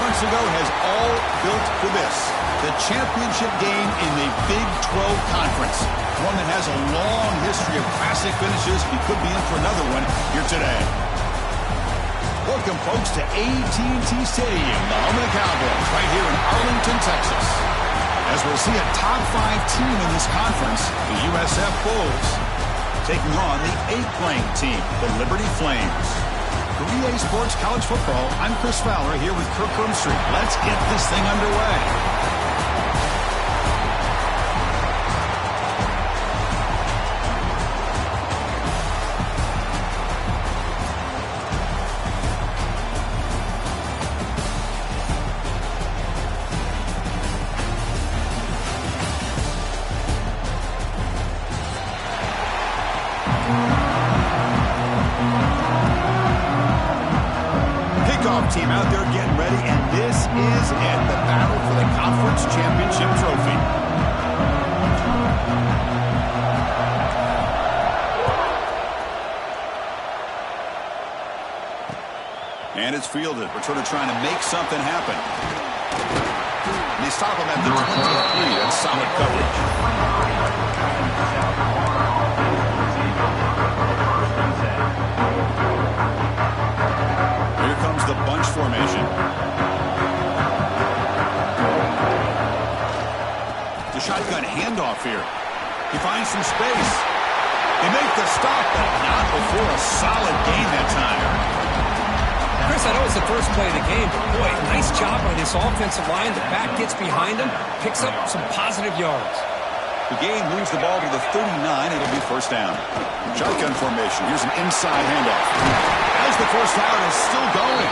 conference ago has all built for this. The championship game in the Big 12 Conference. One that has a long history of classic finishes. We could be in for another one here today. Welcome, folks, to AT&T Stadium, the home of the Cowboys, right here in Arlington, Texas. As we'll see a top 5 team in this conference, the USF Bulls, taking on the 8th-ranked team, the Liberty Flames. For EA Sports College Football, I'm Chris Fowler here with Kirk Herbstreit. Let's get this thing underway. Team out there getting ready, and this is it, the battle for the conference championship trophy. And it's fielded. Returner trying to make something happen. And they stop him at the 23. That's solid coverage. The bunch formation. The shotgun handoff here. He finds some space. They make the stop, but not before a solid gain that time. Chris, I know it's the first play of the game, but boy, nice job by this offensive line. The back gets behind him, picks up some positive yards. The game moves the ball to the 39. It'll be first down. Shotgun formation. Here's an inside handoff. As the first down is still going.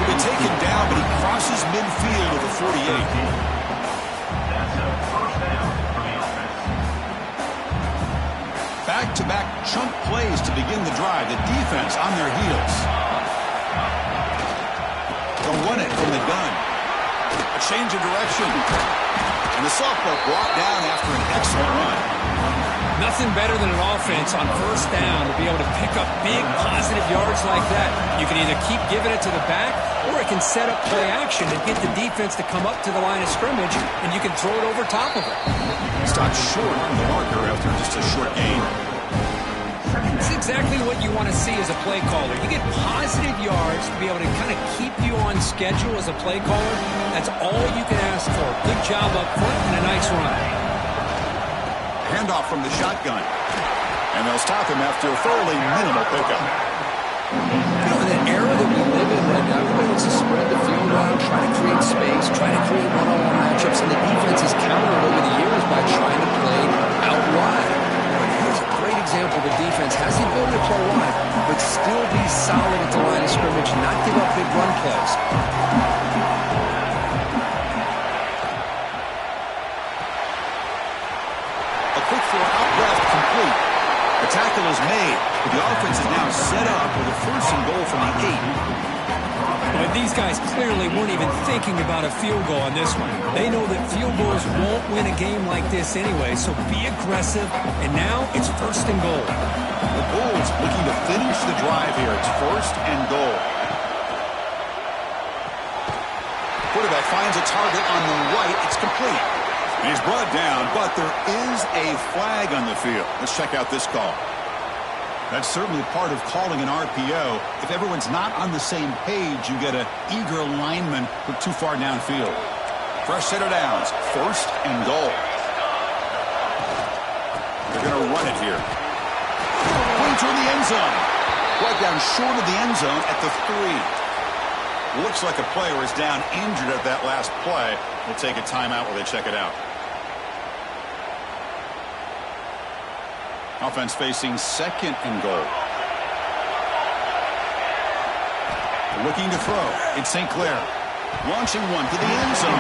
He'll be taken down, but he crosses midfield at the 48. Back-to-back chunk plays to begin the drive. The defense on their heels. They'll run it from the gun. A change of direction. And the sophomore brought down after an excellent run. Nothing better than an offense on first down to be able to pick up big positive yards like that. You can either keep giving it to the back, or it can set up play action and get the defense to come up to the line of scrimmage, and you can throw it over top of it. Stopped short on the marker after just a short gain. It's exactly what you want to see as a play caller. You get positive yards to be able to kind of keep you on schedule as a play caller. That's all you can ask for. Good job up front and a nice run. Handoff from the shotgun. And they'll stop him after a fairly minimal pickup. You know, in the era that we live in right now, everybody wants to spread the field out, try to create space, try to create one-on-one matchups, and the defense has countered over the years by trying to play out wide. But here's a great example. The defense has the ability to play wide, but still be solid at the line of scrimmage, not give up big run plays. The tackle is made, but the offense is now set up with a first and goal from the 8. But these guys clearly weren't even thinking about a field goal on this one. They know that field goals won't win a game like this anyway, so be aggressive, and now it's first and goal. The Bulls looking to finish the drive here. It's first and goal. Quarterback finds a target on the right. It's complete. And he's brought down, but there is a flag on the field. Let's check out this call. That's certainly part of calling an RPO. If everyone's not on the same page, you get an eager lineman who too far downfield. Fresh set of downs, first and goal. They're going to run it here. Going toward the end zone. Right down short of the end zone at the 3. Looks like a player is down injured at that last play. We'll take a timeout while they check it out. Offense facing second and goal. Looking to throw. It's St. Clair. Launching one to the end zone.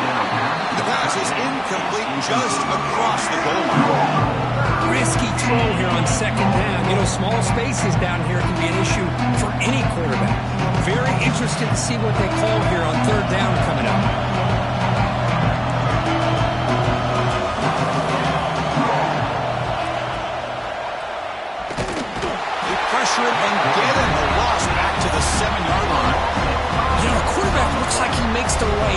The pass is incomplete just across the goal line. Risky throw here on second down. You know, small spaces down here can be an issue for any quarterback. Very interested to see what they call here on third down coming up. Pressure and get him. A loss back to the 7-yard line. You know, the quarterback looks like he makes the right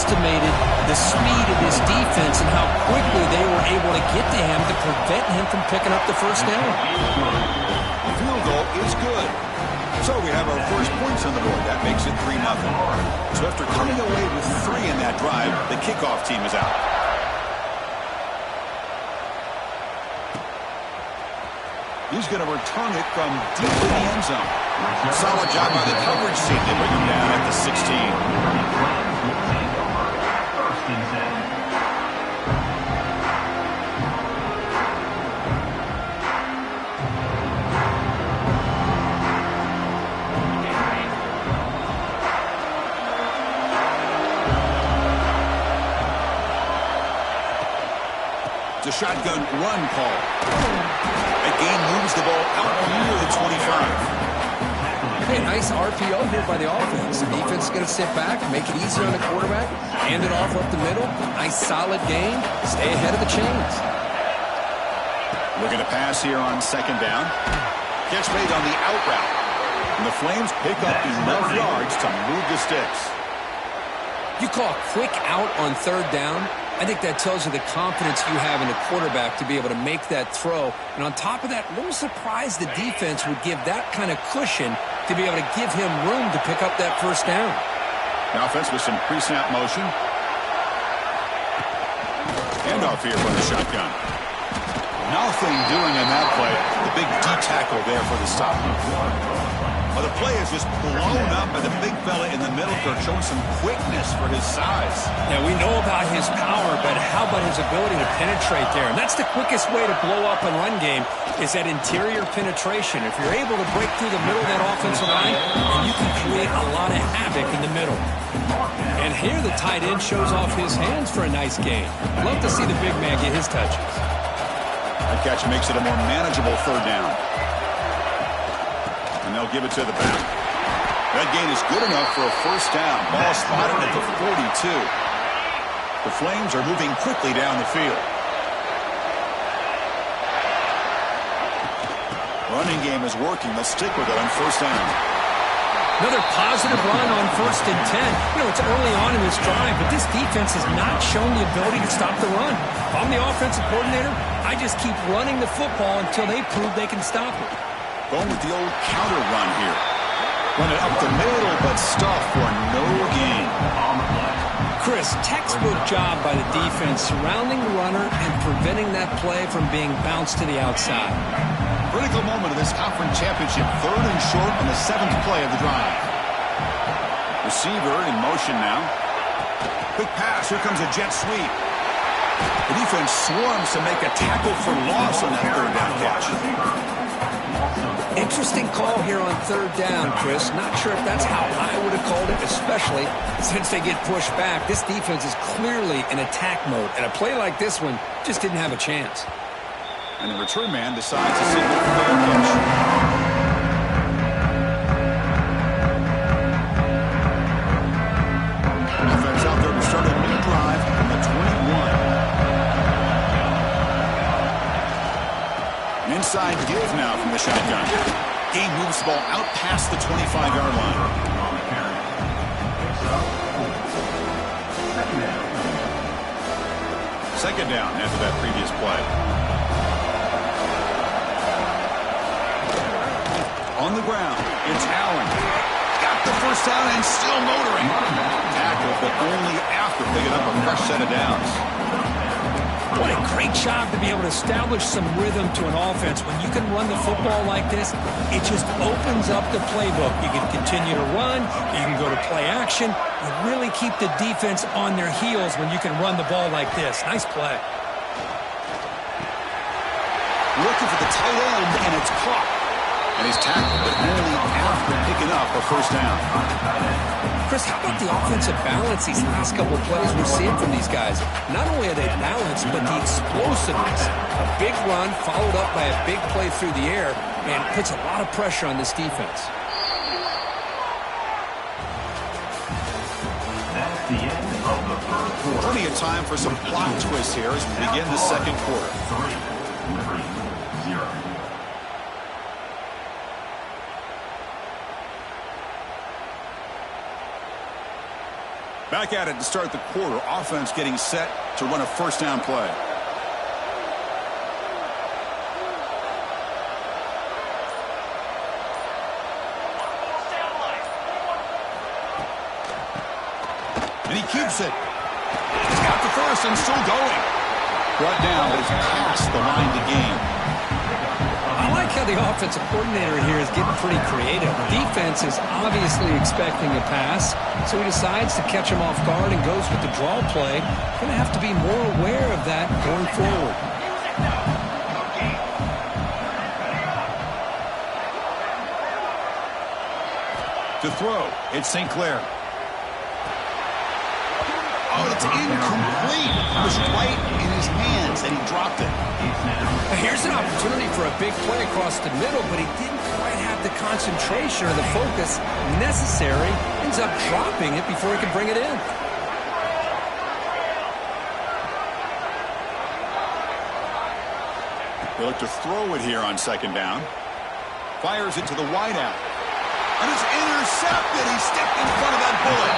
underestimated the speed of this defense and how quickly they were able to get to him to prevent him from picking up the first down. The field goal is good. So we have our first points on the board. That makes it 3-0. So after coming away with 3 in that drive, the kickoff team is out. He's going to return it from deep in the end zone. Solid job by the coverage team to bring him down at the 16. It's a shotgun run call. That game moves the ball out near the 25. Hey, nice RPO here by the offense. The defense is going to sit back, make it easier on the quarterback, hand it off up the middle. Nice solid game. Stay ahead of the chains. Looking to pass here on second down. Catch made on the out route. And the Flames pick up enough yards to move the sticks. You call a quick out on third down. I think that tells you the confidence you have in the quarterback to be able to make that throw. And on top of that, a little surprised the defense would give that kind of cushion to be able to give him room to pick up that first down. The offense with some pre-snap motion. Handoff here from the shotgun. Nothing doing in that play. The big D tackle there for the stop. Well, the play is just blown up by the big fella in the middle, Kirk, showing some quickness for his size. Yeah, we know about his power, but how about his ability to penetrate there? And that's the quickest way to blow up a run game is that interior penetration. If you're able to break through the middle of that offensive line, then you can create a lot of havoc in the middle. And here the tight end shows off his hands for a nice gain. Love to see the big man get his touches. That catch makes it a more manageable third down. And they'll give it to the back. That gain is good enough for a first down. Ball spotted at the 42. The Flames are moving quickly down the field. Running game is working. They'll stick with it on first down. Another positive run on 1st and 10. You know, it's early on in this drive, but this defense has not shown the ability to stop the run. If I'm the offensive coordinator, I just keep running the football until they prove they can stop it. Going with the old counter run here. Run it up the middle, but stuff for no gain. Chris, textbook job by the defense surrounding the runner and preventing that play from being bounced to the outside. Critical moment of this conference championship. 3rd and short on the 7th play of the drive. Receiver in motion now. Quick pass. Here comes a jet sweep. The defense swarms to make a tackle for loss on that 3rd down catch. Interesting call here on 3rd down, Chris. Not sure if that's how I would have called it, especially since they get pushed back. This defense is clearly in attack mode, and a play like this one just didn't have a chance. And the return man decides to signal for the catch. Offense out there to start a new drive on the 21. An inside give now from the shotgun. Game moves the ball out past the 25-yard line. Second down after that previous play. On the ground, it's Allen. Got the first down and still motoring. Tackle, but only after picking up a fresh set of downs. What a great job to be able to establish some rhythm to an offense. When you can run the football like this, it just opens up the playbook. You can continue to run. You can go to play action. You really keep the defense on their heels when you can run the ball like this. Nice play. Looking for the tight end, and it's caught. And he's tackled, but only after picking up a first down. Chris, how about the offensive balance these last couple of plays we're seeing from these guys? Not only are they balanced, but the explosiveness. A big run followed up by a big play through the air and puts a lot of pressure on this defense. Plenty of time for some plot twists here as we begin the second quarter. 3-0. Back at it to start the quarter. Offense getting set to run a first down play. And he keeps it. He's got the first and still going. Brought down, but he's past the line to gain. I like how the offensive coordinator here is getting pretty creative. The defense is obviously expecting a pass, so he decides to catch him off guard and goes with the draw play. Going to have to be more aware of that going forward. To throw, it's St. Clair. Oh, it's incomplete. It was right in his hands, and he dropped it. Here's an opportunity for a big play across the middle, but he didn't quite have the concentration or the focus necessary. Ends up dropping it before he could bring it in. They look to throw it here on second down. Fires it to the wideout. And it's intercepted. He stepped in front of that bullet.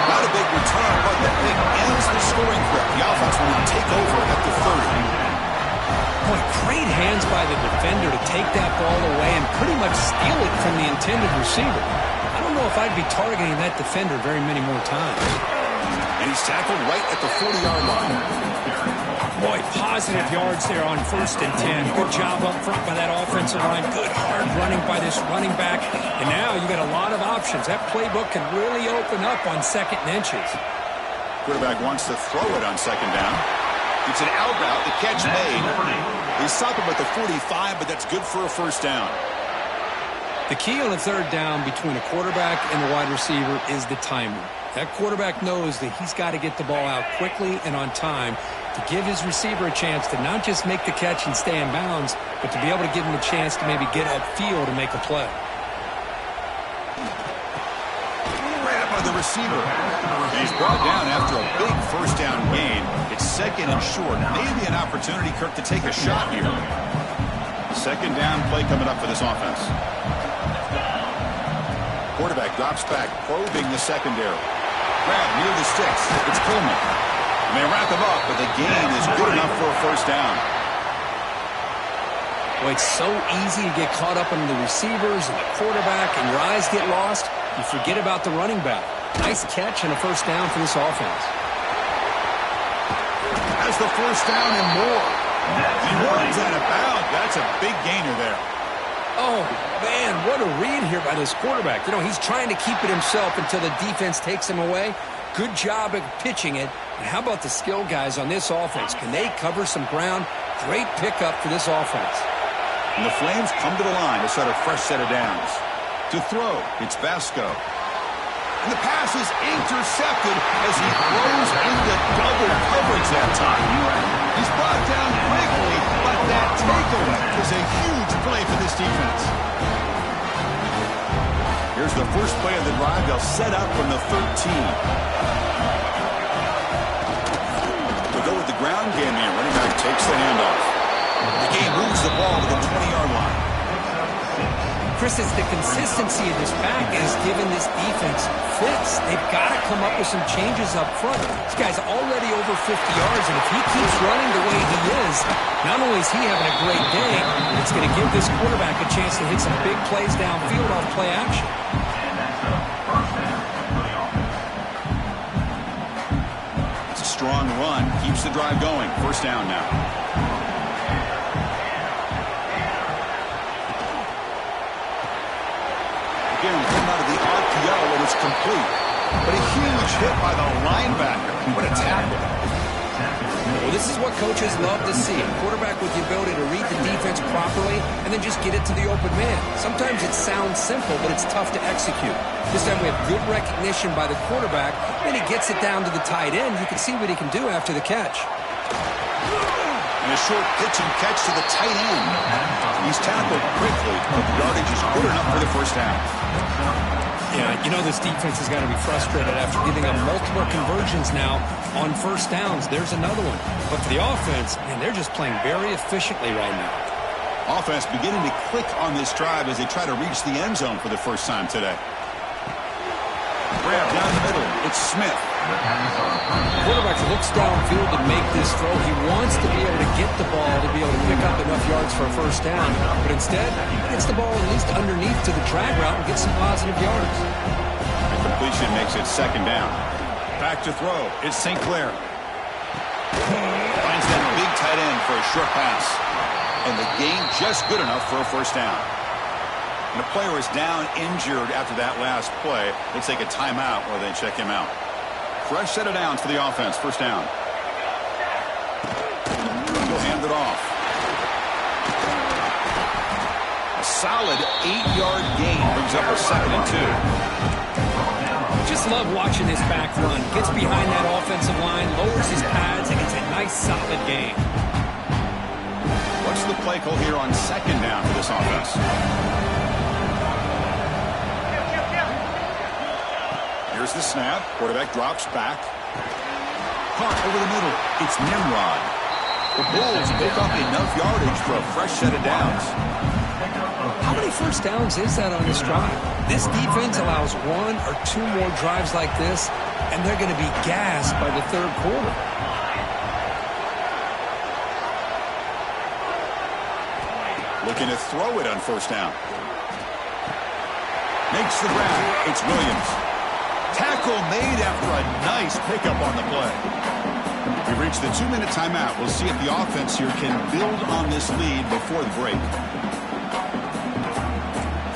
Not a big return, but the pick ends the scoring clip. The offense will now take over at the 30. Boy, great hands by the defender to take that ball away and pretty much steal it from the intended receiver. I don't know if I'd be targeting that defender very many more times. And he's tackled right at the 40-yard line. Boy, positive yards there on 1st and 10. Good job up front by that offensive line. Good hard running by this running back. And now you got a lot of options. That playbook can really open up on 2nd and inches. Quarterback wants to throw it on second down. It's an out route. The catch made. They stop him at the 45, but that's good for a first down. The key on the 3rd down between a quarterback and the wide receiver is the timing. That quarterback knows that he's got to get the ball out quickly and on time to give his receiver a chance to not just make the catch and stay in bounds, but to be able to give him a chance to maybe get upfield and make a play. Grabbed by the receiver. And he's brought down after a big first down gain. It's 2nd and short. Maybe an opportunity, Kirk, to take a shot here. 2nd down play coming up for this offense. Quarterback drops back, probing the secondary. Grab near the sticks. It's Coleman. And they wrap him up, but the gain is good enough for a first down. Well, it's so easy to get caught up in the receivers and the quarterback, and your eyes get lost. You forget about the running back. Nice catch and a first down for this offense. Has the first down and more. He runs out of bounds. That's a big gainer there. Oh, man, what a read here by this quarterback. You know, he's trying to keep it himself until the defense takes him away. Good job at pitching it. And how about the skill guys on this offense? Can they cover some ground? Great pickup for this offense. And the Flames come to the line to set a fresh set of downs. To throw, it's Vasco. And the pass is intercepted as he throws into double coverage that time. He's brought down quickly, but that takeaway is a huge play for this defense. Here's the first play of the drive. They'll set up from the 13. To go with the ground game here. Running back takes the handoff. The game moves the ball to the 20-yard line. Chris, it's the consistency of this back has given this defense fits. They've got to come up with some changes up front. This guy's already over 50 yards, and if he keeps running the way he is, not only is he having a great day, it's going to give this quarterback a chance to hit some big plays downfield off play action. It's a strong run. Keeps the drive going. First down now. Again, coming out of the RPO, and it's complete. But a huge hit by the linebacker. What a tackle. Well, this is what coaches love to see. A quarterback with the ability to read the defense properly and then just get it to the open man. Sometimes it sounds simple, but it's tough to execute. This time we have good recognition by the quarterback. Then he gets it down to the tight end. You can see what he can do after the catch. And a short pitch and catch to the tight end. He's tackled quickly, but the yardage is good enough for the first down. Yeah, you know this defense has got to be frustrated after giving up multiple conversions now on first downs. There's another one. But for the offense, man, they're just playing very efficiently right now. Offense beginning to click on this drive as they try to reach the end zone for the first time today. Grab down the middle. It's Smith. The quarterback looks downfield to make this throw. He wants to be able to get the ball to be able to pick up enough yards for a first down. But instead, he gets the ball at least underneath to the drag route and gets some positive yards. The completion makes it second down. Back to throw. It's St. Clair. Finds that big tight end for a short pass. And the gain just good enough for a first down. And the player is down injured after that last play. They'll take a timeout while they check him out. Fresh set of downs for the offense. First down. He'll hand it off. A solid 8-yard gain brings up a 2nd and 2. Just love watching this back run. Gets behind that offensive line, lowers his pads, and gets a nice solid gain. What's the play call here on 2nd down for this offense? Here's the snap. Quarterback drops back. Caught over the middle. It's Nimrod. The Bulls pick up enough yardage for a fresh set of downs. How many first downs is that on this drive? This defense allows 1 or 2 more drives like this, and they're going to be gassed by the third quarter. Looking to throw it on first down. Makes the grab. It's Williams. Tackle made after a nice pickup on the play. We've reached the 2-minute timeout. We'll see if the offense here can build on this lead before the break.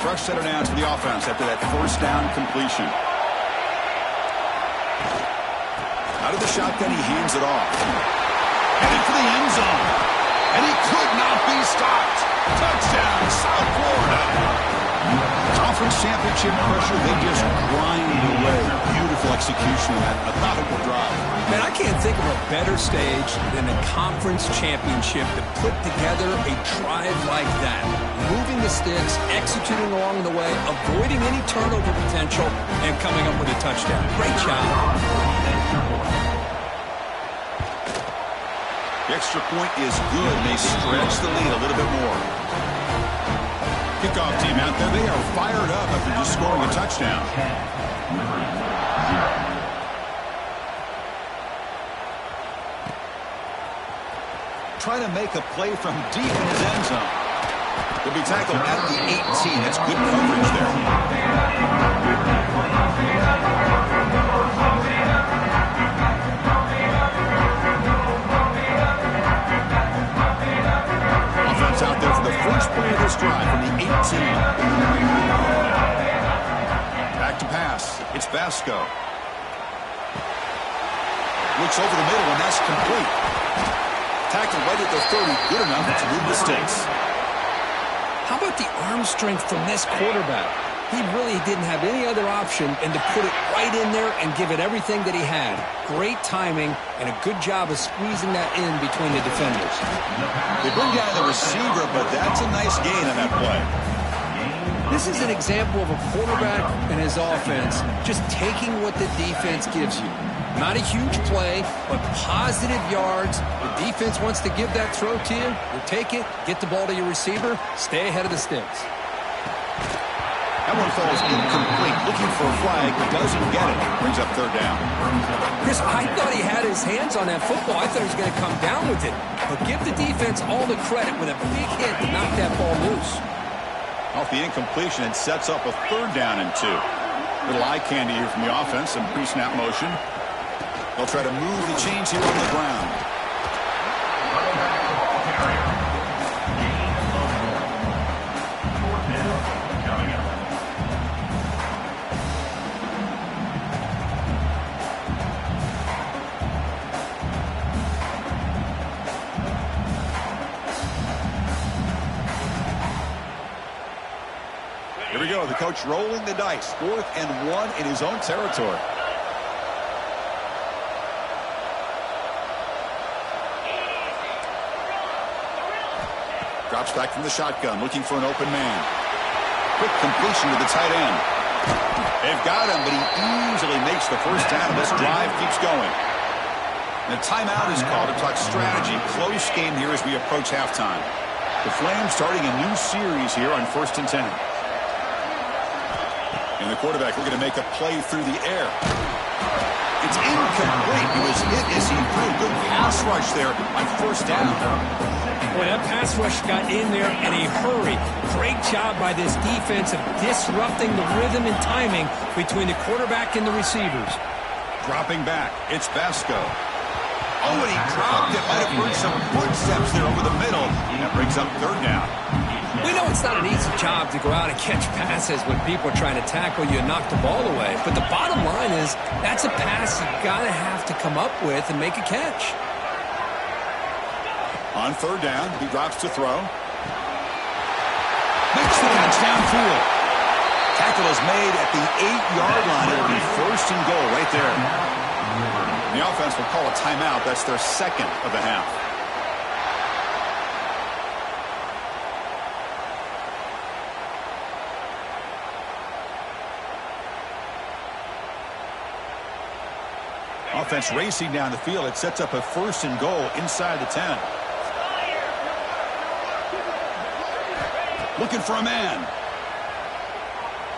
Fresh set of downs for the offense after that first down completion. Out of the shotgun, he hands it off. Headed for the end zone. And he could not be stopped. Touchdown, South Florida. Conference championship pressure, they just grind away. Beautiful execution of that methodical drive. Man, I can't think of a better stage than the conference championship to put together a drive like that. Moving the sticks, executing along the way, avoiding any turnover potential, and coming up with a touchdown. Great job. The extra point is good. They stretch the lead a little bit more. Kickoff team out there. They are fired up after just scoring a touchdown. Trying to make a play from deep in his end zone. He'll be tackled at the 18. That's good coverage there. Offense out there for the first play of this drive from the 18. Back to pass. It's Vasco. Looks over the middle, and that's complete. Tackled right at the 30. Good enough to move the sticks. How about the arm strength from this quarterback? He really didn't have any other option than to put it right in there and give it everything that he had. Great timing and a good job of squeezing that in between the defenders. They bring down the receiver, but that's a nice gain on that play. This is an example of a quarterback and his offense just taking what the defense gives you. Not a huge play, but positive yards. The defense wants to give that throw to you. You take it, get the ball to your receiver, stay ahead of the sticks. That one falls incomplete. Looking for a flag, doesn't get it. Brings up third down. Chris, I thought he had his hands on that football. I thought he was going to come down with it. But give the defense all the credit with a big hit to knock that ball loose. Off the incompletion, it sets up a third down and 2. Little eye candy here from the offense, some pre-snap motion. They'll try to move the chains here on the ground. Here we go, the coach rolling the dice. 4th and 1 in his own territory. Drops back from the shotgun, looking for an open man. Quick completion to the tight end. They've got him, but he easily makes the first down. This drive keeps going. And a timeout is called to talk strategy. Close game here as we approach halftime. The Flames starting a new series here on 1st and 10. And And the quarterback looking to make a play through the air. It's incomplete. He was hit as he threw. Good pass rush there on first down. Boy, that pass rush got in there in a hurry. Great job by this defense of disrupting the rhythm and timing between the quarterback and the receivers. Dropping back, it's Basco. Oh, and he dropped it. Might have heard some footsteps there over the middle. And that brings up third down. We know it's not an easy job to go out and catch passes when people are trying to tackle you and knock the ball away. But the bottom line is that's a pass you've got to have to come up with and make a catch. On third down, he drops to throw. Makes the catch downfield. Tackle is made at the 8-yard line. It'll be first and goal right there. The offense will call a timeout. That's their second of the half. Offense racing down the field. It sets up a first and goal inside the 10. Looking for a man.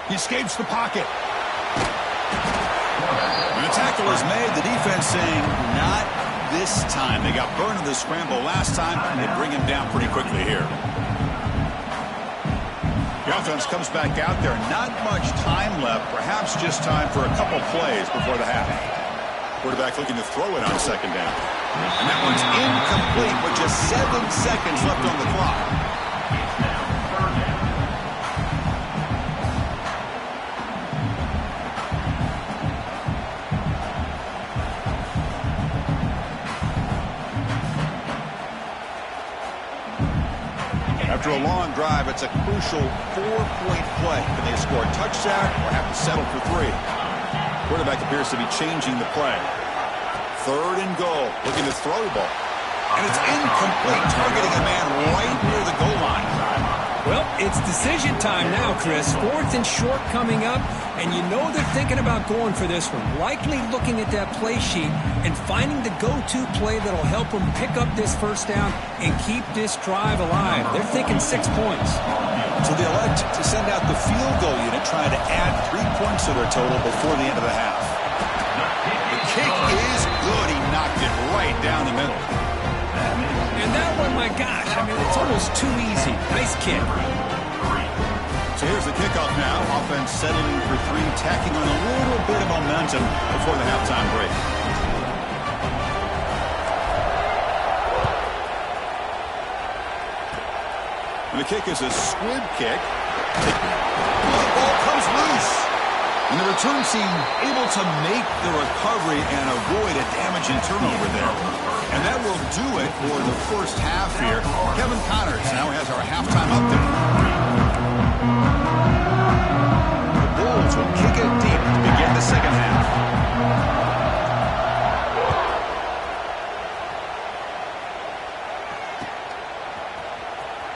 He escapes the pocket. And the tackle is made. The defense saying, not this time. They got burned in the scramble last time, and they bring him down pretty quickly here. The offense comes back out there. Not much time left. Perhaps just time for a couple plays before the half. Quarterback looking to throw it on second down. And that one's incomplete with just 7 seconds left on the clock. After a long drive, it's a crucial 4-point play. Can they score a touchdown or have to settle for 3? Quarterback appears to be changing the play. Third and goal, looking to throw the ball. And it's incomplete, targeting a man right near the goal line. Well, it's decision time now, Chris. 4th and short coming up, and you know they're thinking about going for this one. Likely looking at that play sheet and finding the go-to play that'll help them pick up this first down and keep this drive alive. They're thinking 6 points. So they elect to send out the field goal unit, trying to add 3 points to their total before the end of the half. The kick is good. He knocked it right down the middle. And that one, my gosh, I mean, it's almost too easy. Nice kick. So here's the kickoff now. Offense settling for 3, tacking on a little bit of momentum before the halftime break. And the kick is a squib kick. The ball comes loose. And the return team able to make the recovery and avoid a damaging turnover there. And that will do it for the first half here. Kevin Connors now has our halftime update. The Bulls will kick it deep to begin the second half.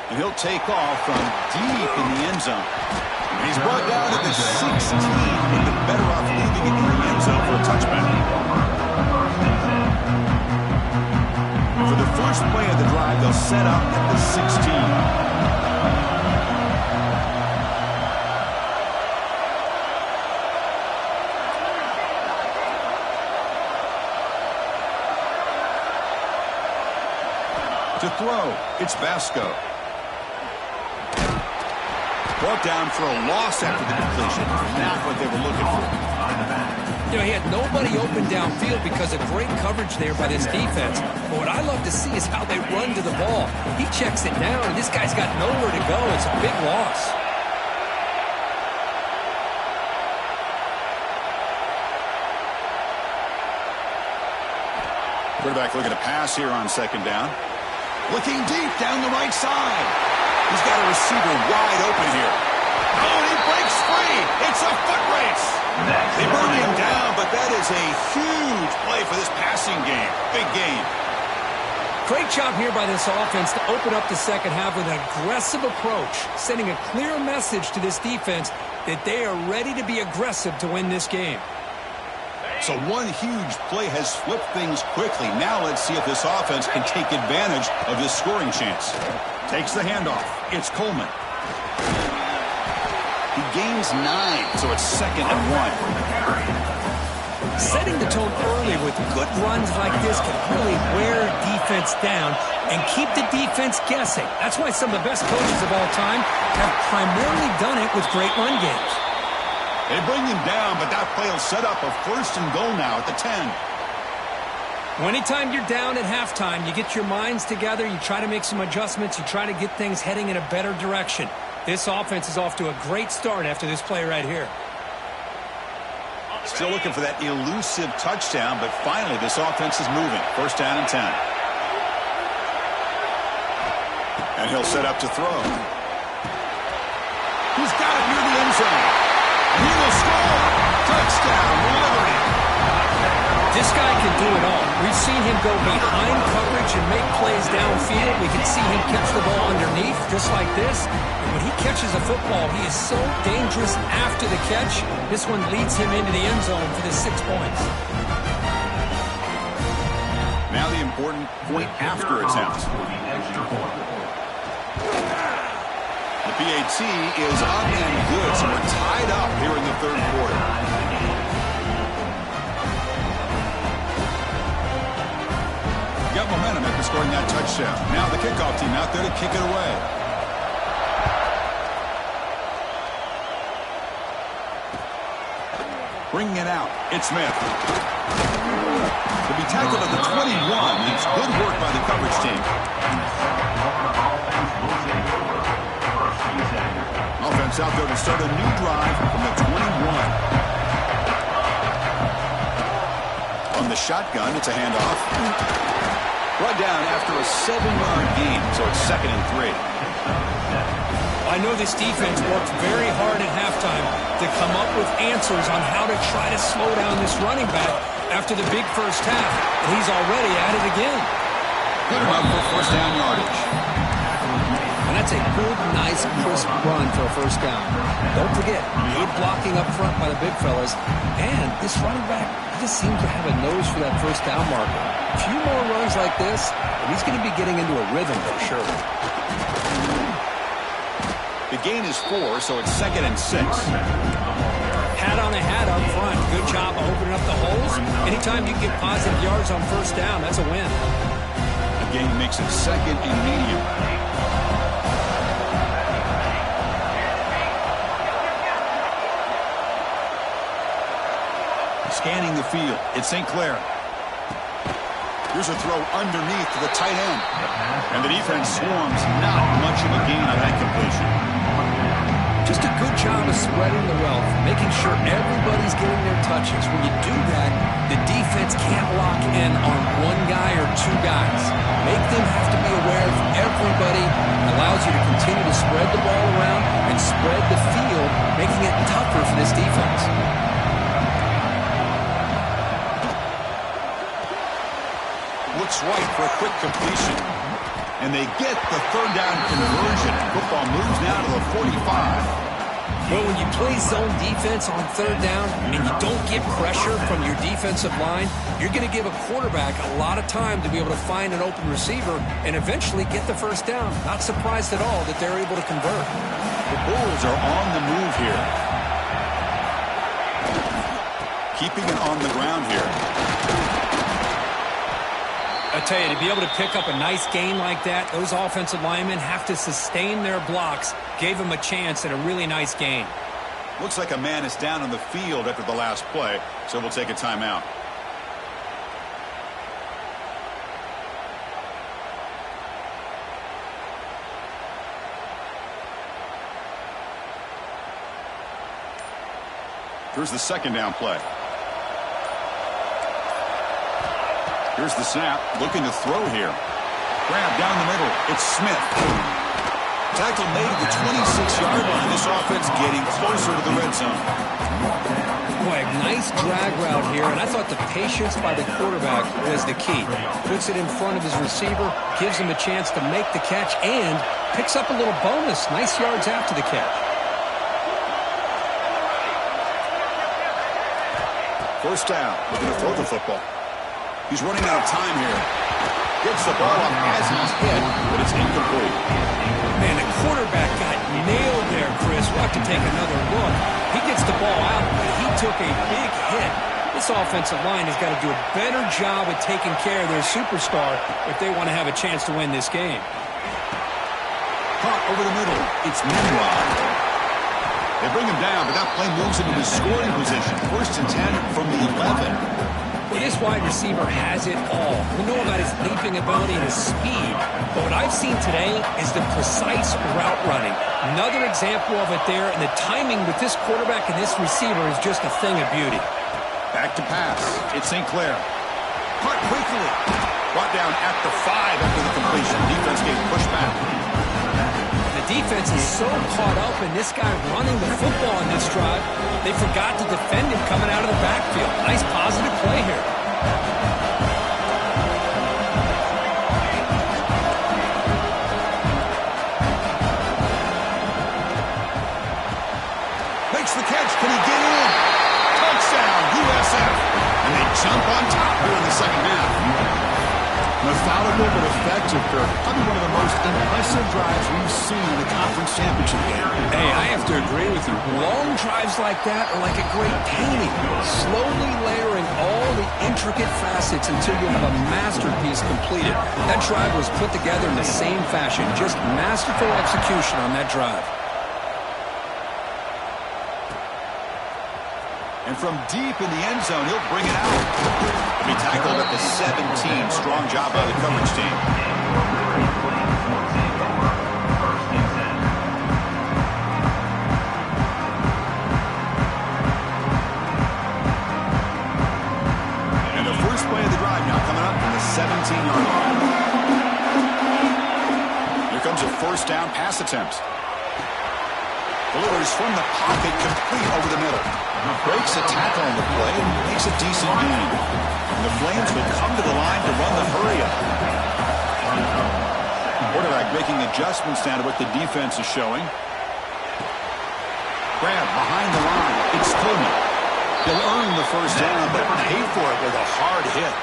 And he'll take off from deep in the end zone. And he's brought down to the 16. They've been better off leaving it in the end zone for a touchback. And for the first play of the drive, they'll set up at the 16. To throw, it's Basco. Brought down for a loss after the completion. Not what they were looking for. You know, he had nobody open downfield because of great coverage there by this defense. But what I love to see is how they run to the ball. He checks it down, and this guy's got nowhere to go. It's a big loss. Quarterback looking to pass here on second down. Looking deep down the right side. He's got a receiver wide open here. Oh, and he breaks free. It's a foot race. They burn him down, but that is a huge play for this passing game. Big game. Great job here by this offense to open up the second half with an aggressive approach, sending a clear message to this defense that they are ready to be aggressive to win this game. So one huge play has flipped things quickly. Now let's see if this offense can take advantage of this scoring chance. Takes the handoff. It's Coleman. He gains 9, so it's 2nd and 1. Setting the tone early with good runs like this can really wear defense down and keep the defense guessing. That's why some of the best coaches of all time have primarily done it with great run games. They bring him down, but that play will set up a 1st and goal now at the 10. Anytime you're down at halftime, you get your minds together, you try to make some adjustments, you try to get things heading in a better direction. This offense is off to a great start after this play right here. Still looking for that elusive touchdown, but finally this offense is moving. 1st down and 10. And he'll set up to throw. He's got it near the end zone. And he will score. Touchdown, Liberty. This guy can do it all. We've seen him go behind coverage and make plays downfield. We can see him catch the ball underneath, just like this. And when he catches a football, he is so dangerous after the catch. This one leads him into the end zone for the 6 points. Now the important point after attempt. The PAT is up and good, so we're tied up here in the 3rd quarter. Got momentum after scoring that touchdown. Now the kickoff team out there to kick it away. Bringing it out, it's Smith. To be tackled at the 21, it's good work by the coverage team. Offense out there to start a new drive from the 21. On the shotgun, it's a handoff. Brought down after a 7-yard gain, so it's 2nd and 3. I know this defense worked very hard at halftime to come up with answers on how to try to slow down this running back after the big first half, and he's already at it again. Put him up for 1st down yardage. And that's a good, nice, crisp run for a 1st down. Don't forget, good blocking up front by the big fellas. And this running back, he just seems to have a nose for that 1st down marker. A few more runs like this, and he's going to be getting into a rhythm for sure. The gain is 4, so it's 2nd and 6. Hat on a hat up front. Good job opening up the holes. Anytime you get positive yards on 1st down, that's a win. The gain makes it 2nd and medium. Scanning the field, it's St. Clair. Here's a throw underneath to the tight end. And the defense swarms. Not much of a gain on that completion. Just a good job of spreading the wealth, making sure everybody's getting their touches. When you do that, the defense can't lock in on one guy or 2 guys. Make them have to be aware of everybody. Allows you to continue to spread the ball around and spread the field, making it tougher for this defense. Looks right for a quick completion. And they get the 3rd down conversion. Football moves now to the 45. Well, when you play zone defense on 3rd down and you don't get pressure from your defensive line, you're going to give a quarterback a lot of time to be able to find an open receiver and eventually get the 1st down. Not surprised at all that they're able to convert. The Bulls are on the move here. Keeping it on the ground here. I tell you, to be able to pick up a nice gain like that, those offensive linemen have to sustain their blocks. Gave them a chance at a really nice gain. Looks like a man is down on the field after the last play, so we'll take a timeout. Here's the 2nd down play. Here's the snap, looking to throw here. Grab down the middle, it's Smith. Tackle made at the 26-yard line. This offense getting closer to the red zone. Boy, a nice drag route here, and I thought the patience by the quarterback was the key. Puts it in front of his receiver, gives him a chance to make the catch, and picks up a little bonus. Nice yards after the catch. 1st down, looking to throw the football. He's running out of time here. Gets the ball up as he's hit, but it's incomplete. Man, the quarterback got nailed there, Chris. about to take another look. He gets the ball out, but he took a big hit. This offensive line has got to do a better job at taking care of their superstar if they want to have a chance to win this game. Caught over the middle. It's Nimrod. They bring him down, but that play moves into his scoring position. 1st and 10 from the 11. Well, this wide receiver has it all. We know about his leaping ability and his speed, but what I've seen today is the precise route running. Another example of it there, and the timing with this quarterback and this receiver is just a thing of beauty. Back to pass. It's St. Clair. Caught quickly. Brought down at the 5 after the completion. Defense getting pushed back. The defense is so caught up in this guy running the football in this drive, they forgot to defend him coming out of the backfield. Nice positive play here. Makes the catch. Can he get in? Touchdown, USF. And they jump on top here in the second half. Methodical but effective, Kirk. Probably one of the most impressive drives we've seen in the conference championship game. Hey, I have to agree with you. Long drives like that are like a great painting. Slowly layering all the intricate facets until you have a masterpiece completed. That drive was put together in the same fashion. Just masterful execution on that drive. And from deep in the end zone, he'll bring it out. He'll be tackled at the 17. Strong job by the coverage team. And the first play of the drive now coming up from the 17-yard line. Here comes a 1st down pass attempt. Delivers from the pocket, complete over the middle. Breaks a tackle on the play and makes a decent gain. And the Flames will come to the line to run the hurry-up. Quarterback making adjustments now to what the defense is showing. Grab behind the line. It's Coleman. He'll earn the 1st down, but pay for it with a hard hit.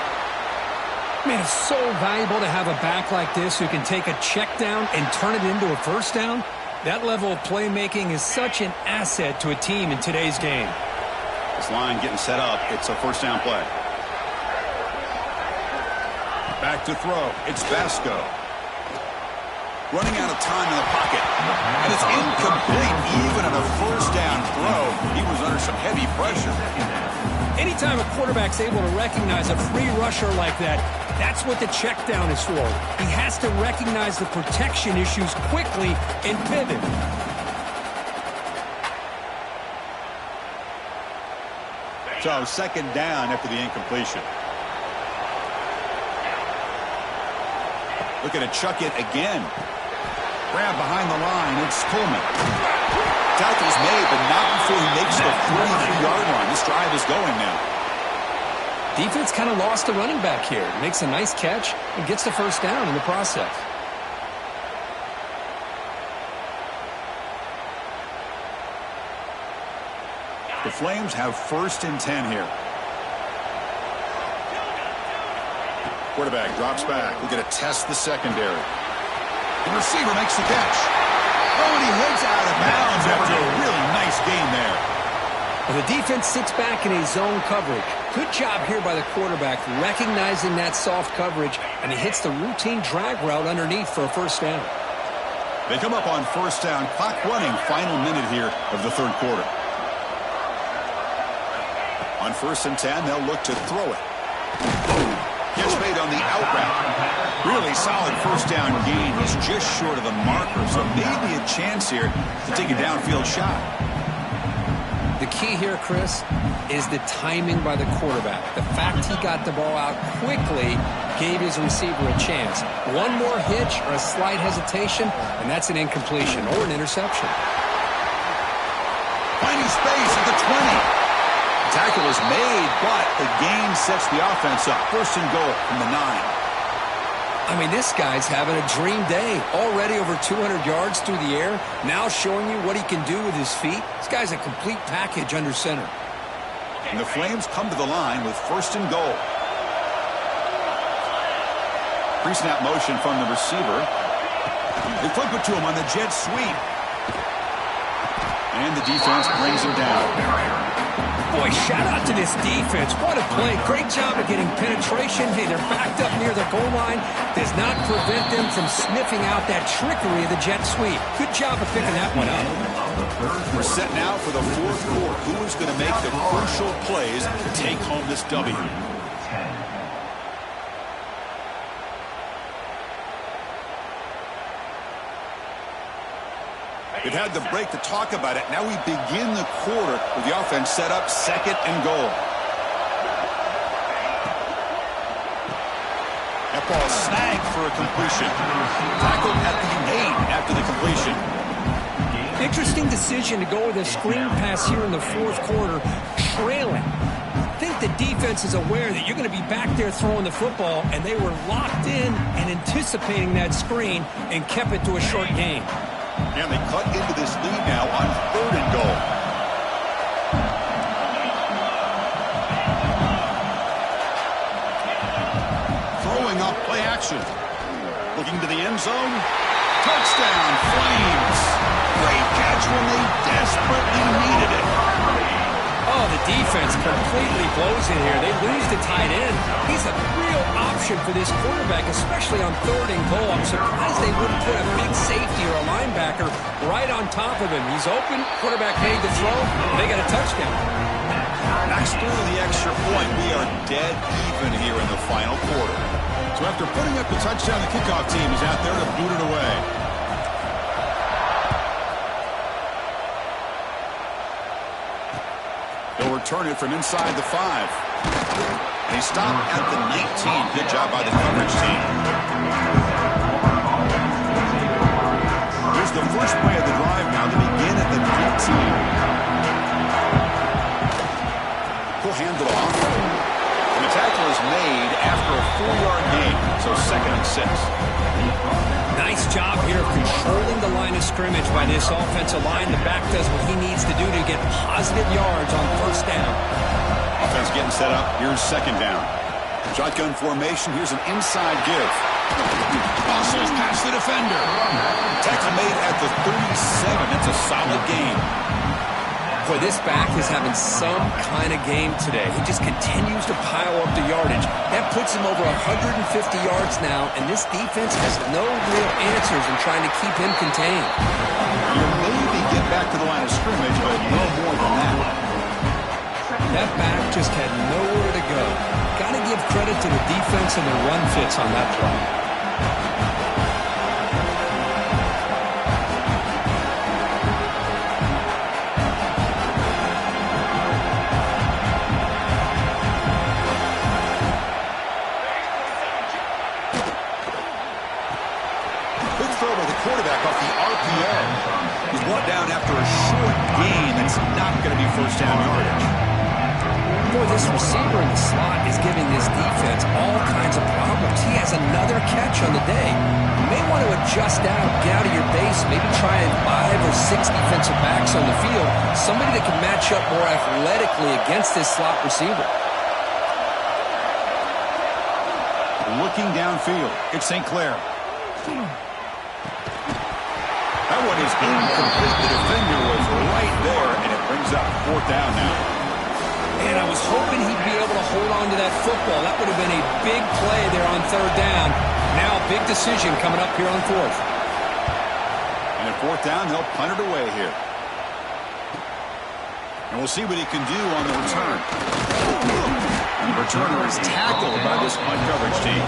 Man, it's so valuable to have a back like this who can take a check down and turn it into a 1st down. That level of playmaking is such an asset to a team in today's game. This line getting set up. It's a 1st down play. Back to throw. It's Vasco. Running out of time in the pocket. And it's incomplete. Even on a 1st down throw, he was under some heavy pressure. Anytime a quarterback's able to recognize a free rusher like that, that's what the check down is for. He has to recognize the protection issues quickly and pivot. So 2nd down after the incompletion. Looking to chuck it again. Grab behind the line. It's Coleman. Tackle's made, but not before he makes the 43-yard line. This drive is going now. Defense kind of lost the running back here. Makes a nice catch and gets the 1st down in the process. The Flames have 1st and 10 here. Quarterback drops back. We're going to test the secondary. The receiver makes the catch. Oh, and he heads out of bounds after a really nice gain there. Well, the defense sits back in a zone coverage. Good job here by the quarterback recognizing that soft coverage, and he hits the routine drag route underneath for a 1st down. They come up on 1st down. Clock running. Final minute here of the 3rd quarter. On 1st and 10, they'll look to throw it. Catch made on the out route. Really solid 1st down gain. He's just short of the marker, so maybe a chance here to take a downfield shot. The key here, Chris, is the timing by the quarterback. The fact he got the ball out quickly gave his receiver a chance. One more hitch or a slight hesitation, and that's an incompletion or an interception. Finding space at the 20. Tackle is made, but the gain sets the offense up. 1st and goal from the 9. I mean, this guy's having a dream day. Already over 200 yards through the air. Now showing you what he can do with his feet. This guy's a complete package under center. And the Flames come to the line with 1st and goal. Pre-snap motion from the receiver. They flip it to him on the jet sweep. And And the defense brings him down. Boy, shout out to this defense. What a play. Great job of getting penetration. Hey, they're backed up near the goal line. Does not prevent them from sniffing out that trickery of the jet sweep. Good job of picking that one up. We're set now for the fourth quarter. Who is going to make the crucial plays to take home this W? We've had the break to talk about it. Now we begin the quarter with the offense set up, second and goal. That ball snagged for a completion. Tackled at the 8 after the completion. Interesting decision to go with a screen pass here in the fourth quarter, trailing. I think the defense is aware that you're going to be back there throwing the football, and they were locked in and anticipating that screen and kept it to a short gain. And they cut into this lead now on third and goal. Throwing up play action. Looking to the end zone. Touchdown, Flames. Great catch when they desperately needed it. Oh, the defense completely blows in here. They lose the tight end. He's a real option for this quarterback, especially on third and goal. I'm surprised they wouldn't put a big safety or a linebacker right on top of him. He's open, quarterback made the throw, they got a touchdown. Knocks through the extra point. We are dead even here in the final quarter. So after putting up the touchdown, the kickoff team is out there to boot it away. They'll return it from inside the 5. They stop at the 19. Good job by the coverage team. Here's the first play of the drive now to begin at the 19. He'll hand it off. And the tackle is made after a 4-yard gain, so second and 6. Nice job here of controlling the line of scrimmage by this offensive line. The back does what he needs to do to get positive yards on first down. Offense getting set up. Here's second down. Shotgun formation. Here's an inside give. Muscles past the defender. Tackle made at the 37. That's a solid gain. Boy, this back is having some kind of game today. He just continues to pile up the yardage. That puts him over 150 yards now, and this defense has no real answers in trying to keep him contained. You'll maybe get back to the line of scrimmage, but no more than that. That back just had nowhere to go. Got to give credit to the defense and the run fits on that play. Quarterback off the RPO. He's brought down after a short gain that's not going to be first down yardage. Boy, this receiver in the slot is giving this defense all kinds of problems. He has another catch on the day. You may want to adjust out, get out of your base, maybe try 5 or 6 defensive backs on the field, somebody that can match up more athletically against this slot receiver. Looking downfield, it's St. Clair. That one is incomplete. The defender was right there, and it brings up fourth down now. And I was hoping he'd be able to hold on to that football. That would have been a big play there on third down. Now a big decision coming up here on fourth. And at fourth down, they'll punt it away here. And we'll see what he can do on the return. And the returner is tackled by this punt coverage team.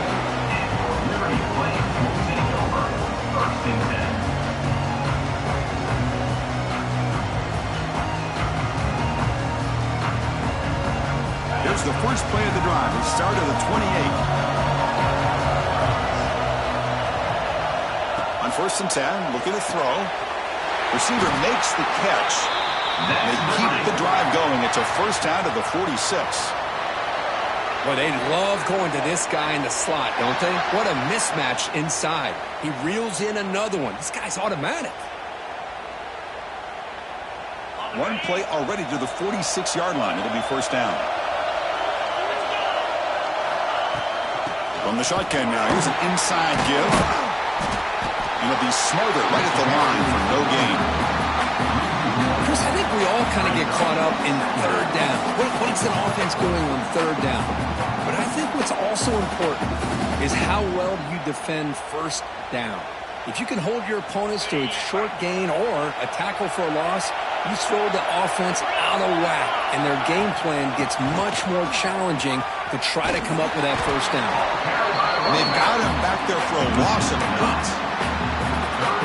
Here's the first play of the drive. We start at the 28. On first and 10, looking to throw. Receiver makes the catch. They keep the drive going. It's a first down to the 46. Well, they love going to this guy in the slot, don't they? What a mismatch inside. He reels in another one. This guy's automatic. One play already to the 46-yard line. It'll be first down. From the shotgun now, here's an inside give. And it'll be Smarter right at the line for no gain. Chris, I think we all kind of get caught up in third down. What is an offense doing on third down? But I think what's also important is how well you defend first down. If you can hold your opponents to a short gain or a tackle for a loss, you throw the offense out of whack, and their game plan gets much more challenging to try to come up with that first down. They've got him back there for a loss of 8.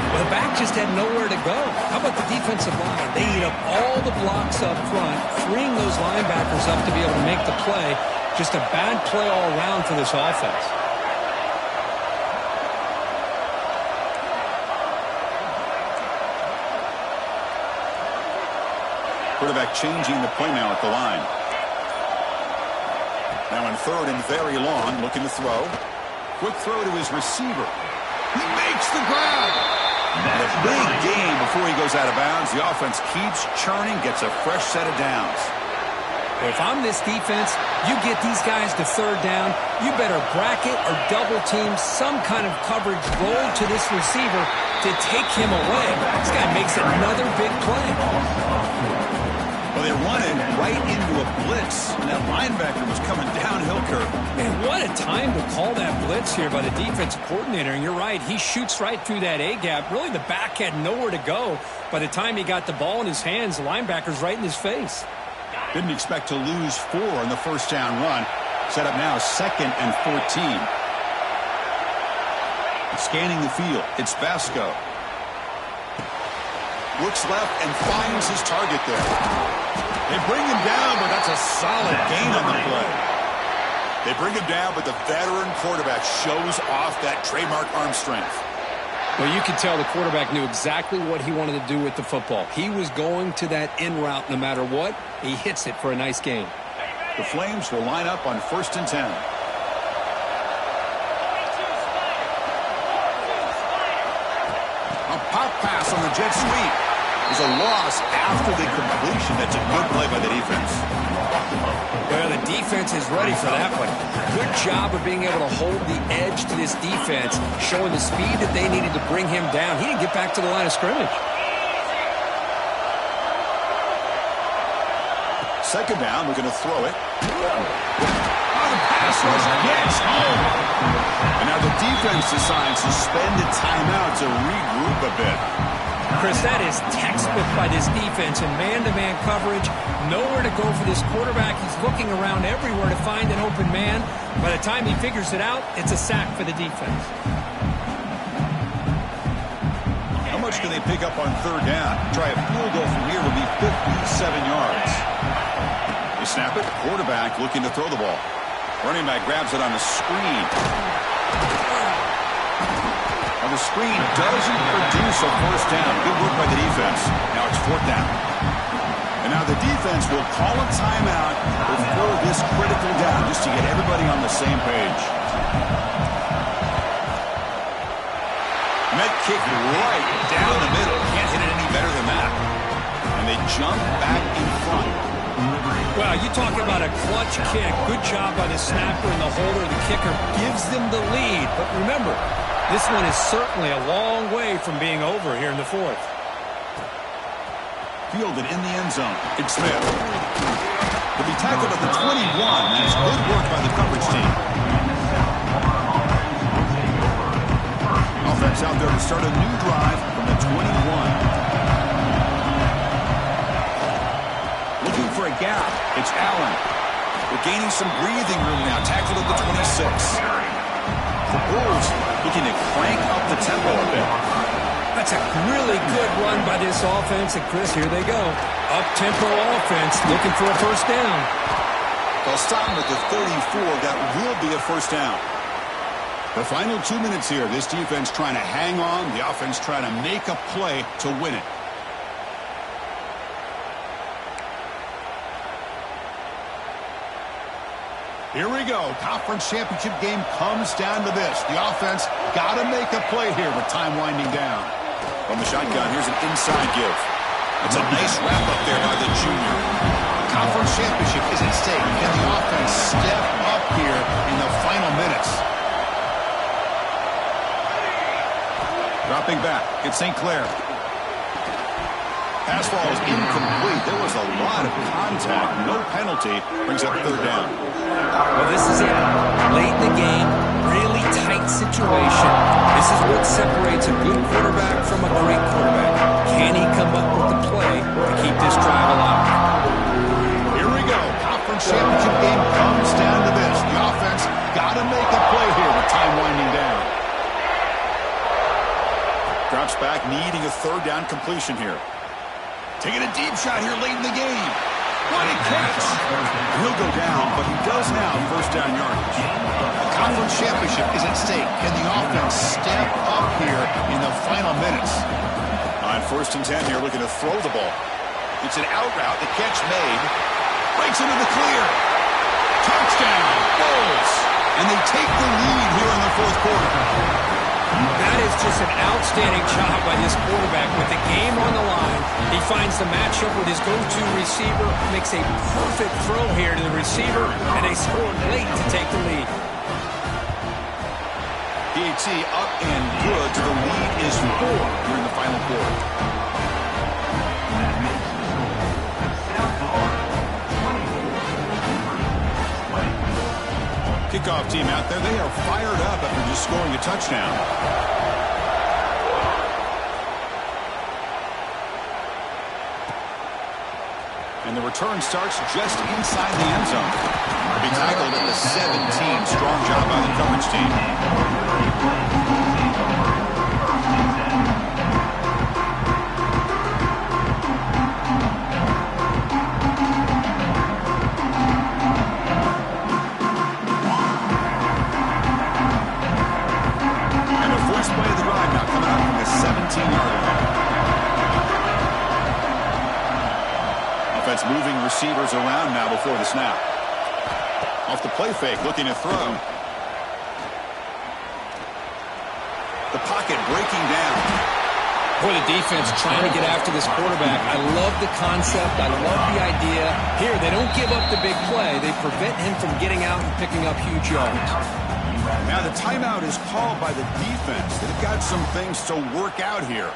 Well, the back just had nowhere to go. How about the defensive line? They eat up all the blocks up front, freeing those linebackers up to be able to make the play. Just a bad play all around for this offense. Quarterback changing the play now at the line. Now in third and very long, looking to throw. Quick throw to his receiver. He makes the grab. And a big gain before he goes out of bounds. The offense keeps churning, gets a fresh set of downs. Well, if I'm this defense, you get these guys to third down, you better bracket or double team some kind of coverage roll to this receiver to take him away. This guy makes another big play. Well, they run it right into a blitz, and that linebacker was coming downhill curve. Man, what a time to call that blitz here by the defensive coordinator. And you're right, he shoots right through that A-gap. Really, the back had nowhere to go. By the time he got the ball in his hands, the linebacker's right in his face. Didn't expect to lose 4 in the first down run. Set up now 2nd and 14. Scanning the field, it's Vasco. Looks left and finds his target there. They bring him down, but that's a solid gain on the play. They bring him down, but the veteran quarterback shows off that trademark arm strength. Well, you could tell the quarterback knew exactly what he wanted to do with the football. He was going to that in route no matter what. He hits it for a nice gain. The Flames will line up on 1st and 10. A pop pass on the jet sweep. Is a loss after the completion. That's a good play by the defense. Well, the defense is ready for that one. Good job of being able to hold the edge to this defense, showing the speed that they needed to bring him down. He didn't get back to the line of scrimmage. Second down, we're going to throw it. Oh, the pass rush gets home. And now the defense decides to spend a timeout to regroup a bit. Chris, that is textbook by this defense in man-to-man coverage. Nowhere to go for this quarterback. He's looking around everywhere to find an open man. By the time he figures it out, it's a sack for the defense. How much can they pick up on third down? Try a field goal from here would be 57 yards. They snap it. Quarterback looking to throw the ball. Running back grabs it on the screen. Now the screen doesn't produce a first down. Good work by the defense. Now it's 4th down. And now the defense will call a timeout before this critical down just to get everybody on the same page. Met kick right down the middle. Can't hit it any better than that. And they jump back in front. Well, you talk about a clutch kick. Good job by the snapper and the holder. The kicker gives them the lead. But remember, this one is certainly a long way from being over here in the 4th. Fielded in the end zone. It's Smith. He'll be tackled at the 21. That's good work by the coverage team. Offense out there to start a new drive from the 21. Looking for a gap. It's Allen. They're gaining some breathing room now. Tackled at the 26. The Bulls looking to crank up the tempo a bit. That's a really good run by this offense. And, Chris, here they go. Up-tempo offense looking for a first down. They'll stop him at the 34. That will be a first down. The final 2 minutes here. This defense trying to hang on. The offense trying to make a play to win it. Here we go. Conference championship game comes down to this. The offense got to make a play here with time winding down. From the shotgun, here's an inside give. It's a nice wrap-up there by the junior. The conference championship is at stake. Can the offense step up here in the final minutes? Dropping back, it's St. Clair. Pass ball is incomplete. There was a lot of contact. No penalty. Brings up third down. Well, this is it. Late in the game, really tight situation. This is what separates a good quarterback from a great quarterback. Can he come up with the play to keep this drive alive? Here we go. Conference championship game comes down to this. The offense got to make a play here with time winding down. Drops back, needing a third down completion here. Taking a deep shot here late in the game. What a catch! He'll go down, but he does have first down yardage. The conference championship is at stake. Can the offense step up here in the final minutes? On 1st and 10 here, looking to throw the ball. It's an out route. The catch made. Breaks into the clear. Touchdown, Bulls! And they take the lead here in the 4th quarter. That is just an outstanding job by this quarterback. With the game on the line, he finds the matchup with his go-to receiver, makes a perfect throw here to the receiver, and they score late to take the lead. PAT up and good. The lead is 4 here in the final quarter. Kickoff team out there. They are fired up after just scoring a touchdown. And the return starts just inside the end zone. He tackled at the 17. Strong job by the coverage team. Moving receivers around now before the snap. Off the play fake, looking to throw. The pocket breaking down. Boy, the defense trying to get after this quarterback. I love the concept. I love the idea. Here, they don't give up the big play. They prevent him from getting out and picking up huge yards. Now the timeout is called by the defense. They've got some things to work out here.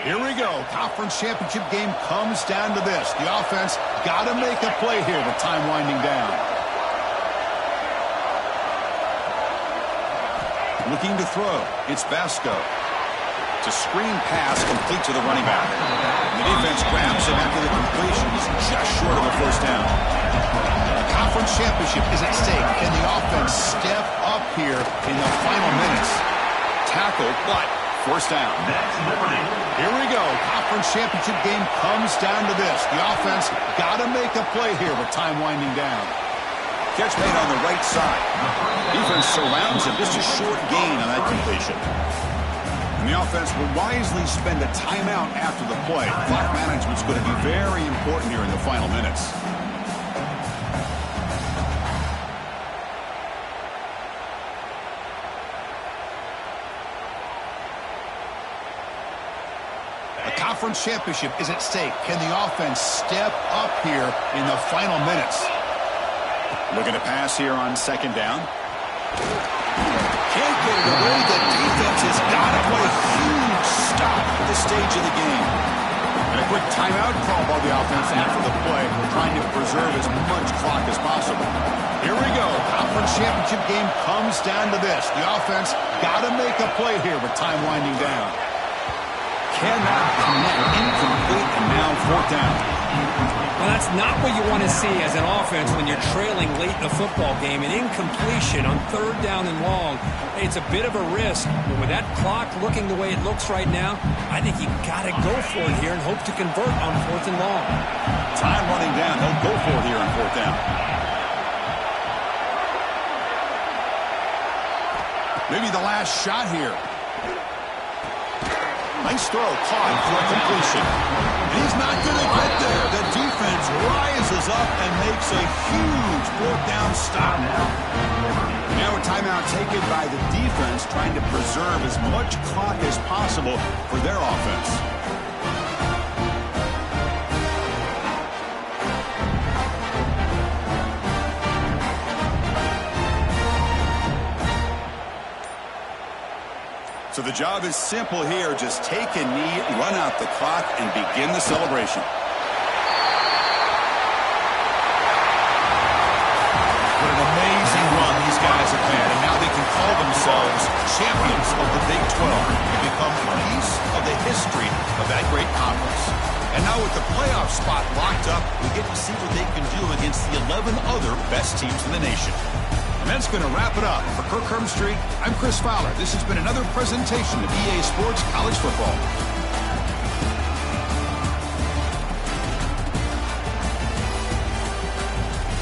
Here we go. Conference championship game comes down to this. The offense got to make a play here with time winding down. Looking to throw. It's Vasco. It's a screen pass complete to the running back. And the defense grabs him after the completion. He's just short of a first down. The conference championship is at stake. Can the offense step up here in the final minutes? Tackle, but first down. Here we go. Conference championship game comes down to this. The offense got to make a play here with time winding down. Catch made on the right side. Defense surrounds him. Just a short gain on that completion. And the offense will wisely spend a timeout after the play. Clock management's going to be very important here in the final minutes. Conference championship is at stake. Can the offense step up here in the final minutes? Looking to pass here on 2nd down. Can't get it away. The defense has got to put a huge stop at this stage of the game. And a quick timeout call by the offense after the play, trying to preserve as much clock as possible. Here we go. Conference championship game comes down to this. The offense got to make a play here with time winding down. Cannot connect, incomplete, and now 4th down. Well, that's not what you want to see as an offense when you're trailing late in a football game. An incompletion on 3rd down and long. It's a bit of a risk, but with that clock looking the way it looks right now, I think you got to go for it here and hope to convert on 4th and long. Time running down. They'll go for it here on 4th down. Maybe the last shot here. Nice throw, caught for a completion. And he's not going to get there. The defense rises up and makes a huge 4th down stop. Now a timeout taken by the defense, trying to preserve as much clock as possible for their offense. So the job is simple here. Just take a knee, run out the clock, and begin the celebration. What an amazing run these guys have had, and now they can call themselves champions of the Big 12 and become a piece of the history of that great conference. And now with the playoff spot locked up, we get to see what they can do against the 11 other best teams in the nation. And that's going to wrap it up. For Kirk Herbstreit, I'm Chris Fowler. This has been another presentation of EA Sports College Football.